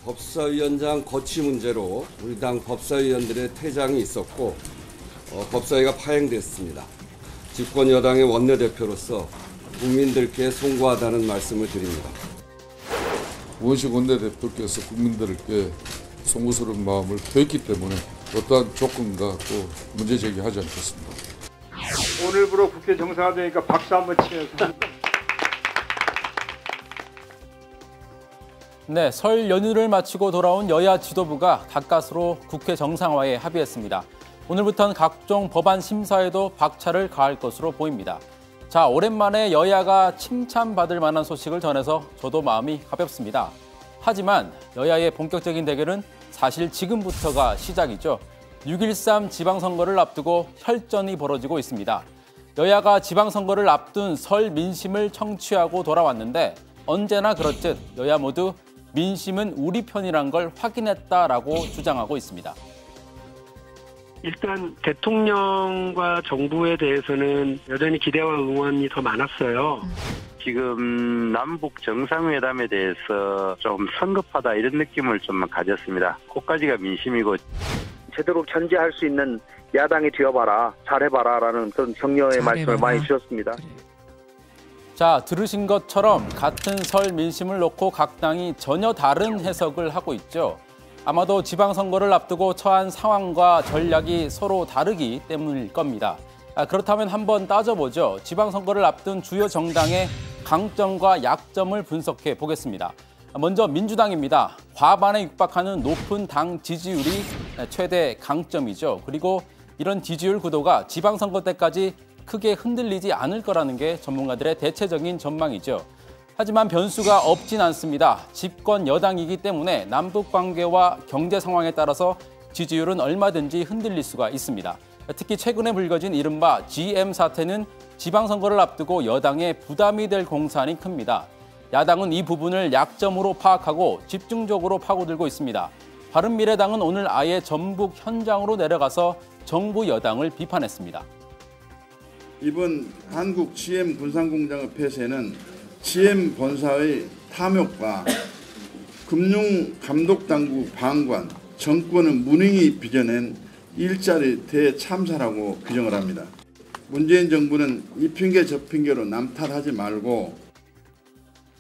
법사위원장 거취 문제로 우리 당 법사위원들의 퇴장이 있었고 법사위가 파행됐습니다. 집권 여당의 원내대표로서 국민들께 송구하다는 말씀을 드립니다. 우원식 원내대표께서 국민들께 송구스러운 마음을 표했기 때문에 어떠한 조건과 또 문제 제기하지 않겠습니다. 오늘부로 국회 정상화되니까 박수 한번 치면서. 네, 설 연휴를 마치고 돌아온 여야 지도부가 가까스로 국회 정상화에 합의했습니다. 오늘부터는 각종 법안 심사에도 박차를 가할 것으로 보입니다. 자, 오랜만에 여야가 칭찬받을 만한 소식을 전해서 저도 마음이 가볍습니다. 하지만 여야의 본격적인 대결은 사실 지금부터가 시작이죠. 6.13 지방선거를 앞두고 혈전이 벌어지고 있습니다. 여야가 지방선거를 앞둔 설 민심을 청취하고 돌아왔는데 언제나 그렇듯 여야 모두 민심은 우리 편이란 걸 확인했다라고 주장하고 있습니다. 일단 대통령과 정부에 대해서는 여전히 기대와 응원이 더 많았어요. 지금 남북 정상회담에 대해서 좀 성급하다 이런 느낌을 좀 가졌습니다. 그까지가 민심이고. 제대로 견제할 수 있는 야당이 되어봐라, 잘해봐라라는 그런 격려의 말씀을 많이 주셨습니다. 그래. 자, 들으신 것처럼 같은 설 민심을 놓고 각 당이 전혀 다른 해석을 하고 있죠. 아마도 지방선거를 앞두고 처한 상황과 전략이 서로 다르기 때문일 겁니다. 그렇다면 한번 따져보죠. 지방선거를 앞둔 주요 정당의 강점과 약점을 분석해 보겠습니다. 먼저 민주당입니다. 과반에 육박하는 높은 당 지지율이 최대 강점이죠. 그리고 이런 지지율 구도가 지방선거 때까지 크게 흔들리지 않을 거라는 게 전문가들의 대체적인 전망이죠. 하지만 변수가 없진 않습니다. 집권 여당이기 때문에 남북 관계와 경제 상황에 따라서 지지율은 얼마든지 흔들릴 수가 있습니다. 특히 최근에 불거진 이른바 GM 사태는 지방선거를 앞두고 여당에 부담이 될 공산이 큽니다. 야당은 이 부분을 약점으로 파악하고 집중적으로 파고들고 있습니다. 바른미래당은 오늘 아예 전북 현장으로 내려가서 정부 여당을 비판했습니다. 이번 한국 GM 군산공장의 폐쇄는 GM 본사의 탐욕과 금융감독당국 방관, 정권의 무능이 빚어낸 일자리 대참사라고 규정을 합니다. 문재인 정부는 이 핑계 저 핑계로 남탓하지 말고.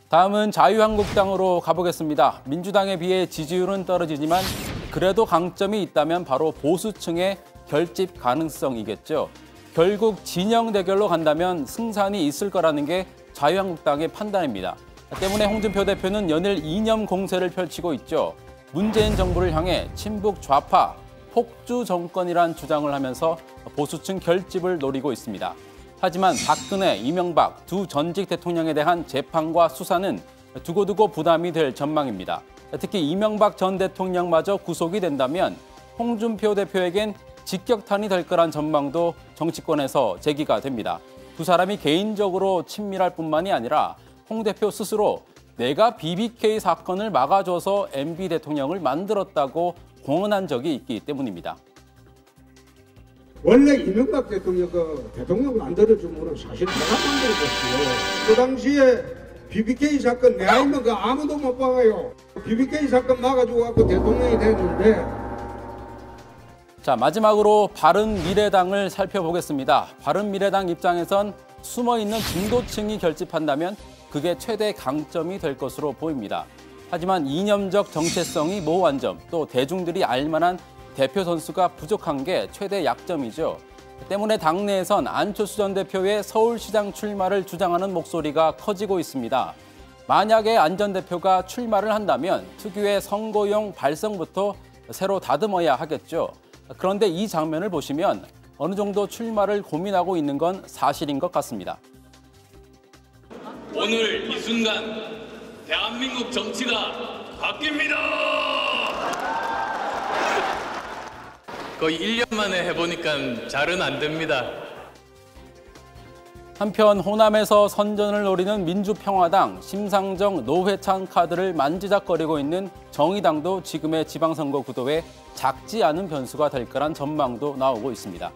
다음은 자유한국당으로 가보겠습니다. 민주당에 비해 지지율은 떨어지지만 그래도 강점이 있다면 바로 보수층의 결집 가능성이겠죠. 결국 진영 대결로 간다면 승산이 있을 거라는 게 자유한국당의 판단입니다. 때문에 홍준표 대표는 연일 이념 공세를 펼치고 있죠. 문재인 정부를 향해 친북 좌파, 폭주 정권이란 주장을 하면서 보수층 결집을 노리고 있습니다. 하지만 박근혜, 이명박 두 전직 대통령에 대한 재판과 수사는 두고두고 부담이 될 전망입니다. 특히 이명박 전 대통령마저 구속이 된다면 홍준표 대표에겐 직격탄이 될 거란 전망도 정치권에서 제기가 됩니다. 두 사람이 개인적으로 친밀할 뿐만이 아니라 홍 대표 스스로 내가 BBK 사건을 막아줘서 MB 대통령을 만들었다고 공언한 적이 있기 때문입니다. 원래 이명박 대통령 만들어주면 사실 내가 만들어줬어요. 그 당시에 BBK 사건 내 알면 그 아무도 못 막아요. BBK 사건 막아주고 갖고 대통령이 됐는데. 자, 마지막으로 바른미래당을 살펴보겠습니다. 바른미래당 입장에선 숨어있는 중도층이 결집한다면 그게 최대 강점이 될 것으로 보입니다. 하지만 이념적 정체성이 모호한 점, 또 대중들이 알만한 대표 선수가 부족한 게 최대 약점이죠. 때문에 당내에선 안철수 전 대표의 서울시장 출마를 주장하는 목소리가 커지고 있습니다. 만약에 안 전 대표가 출마를 한다면 특유의 선거용 발성부터 새로 다듬어야 하겠죠. 그런데 이 장면을 보시면 어느 정도 출마를 고민하고 있는 건 사실인 것 같습니다. 오늘 이 순간 대한민국 정치가 바뀝니다. 거의 1년 만에 해보니까 잘은 안 됩니다. 한편 호남에서 선전을 노리는 민주평화당, 심상정, 노회찬 카드를 만지작거리고 있는 정의당도 지금의 지방선거 구도에 작지 않은 변수가 될 거란 전망도 나오고 있습니다.